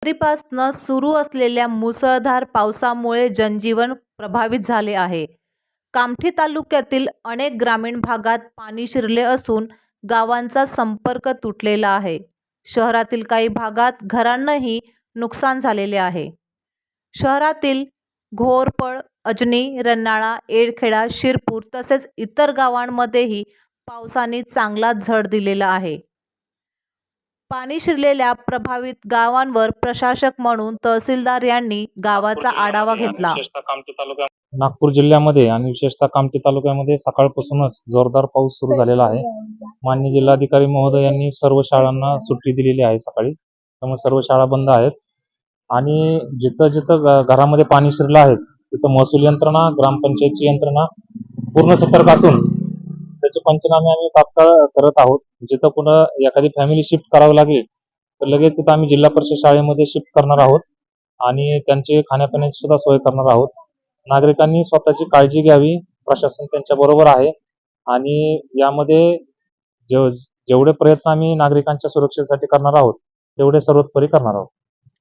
रात्रीपासून सुरू असलेल्या मुसळधार पावसामुळे जनजीवन प्रभावित झाले आहे. कामठी तालुक्यातील अनेक ग्रामीण भागात पाणी शिरले असून गावांचा संपर्क तुटलेला आहे. शहरातील काही भागात घरांनाही नुकसान झालेले आहे. शहरातील घोरपड, अजनी, रन्नाळा, एडखेडा, शिरपूर तसेच इतर गावांमध्येही पावसाने चांगला झड दिलेला आहे. पाणी शिरलेल्या प्रभावित गावांवर प्रशासक म्हणून तहसीलदार यांनी गावाचा आढावा घेतला. नागपूर जिल्ह्यामध्ये आणि विशेषतः कामठी तालुक्यामध्ये सकाळपासूनच जोरदार पाऊस सुरू झालेला आहे. माननीय जिल्हाधिकारी महोदय यांनी सर्व शाळांना सुट्टी दिलेली आहे सकाळी, त्यामुळे सर्व शाळा बंद आहेत. आणि जिथं जिथं घरामध्ये पाणी शिरलं आहे तिथं महसूल यंत्रणा, ग्रामपंचायतची यंत्रणा पूर्ण सतर्क असून त्याचे पंचनामे आम्ही तात्काळ करत आहोत. जिथं कुठं एखादी फॅमिली शिफ्ट करावी लागली तर लगेच तिथं आम्ही जिल्हा परिषद शाळेमध्ये शिफ्ट करणार आहोत आणि त्यांची खाण्यापिण्याची सुद्धा सोय करणार आहोत. नागरिकांनी स्वतःची काळजी घ्यावी, प्रशासन त्यांच्या बरोबर आहे आणि यामध्ये जेवढे प्रयत्न आम्ही नागरिकांच्या सुरक्षेसाठी करणार आहोत तेवढे सर्वोपरी करणार आहोत.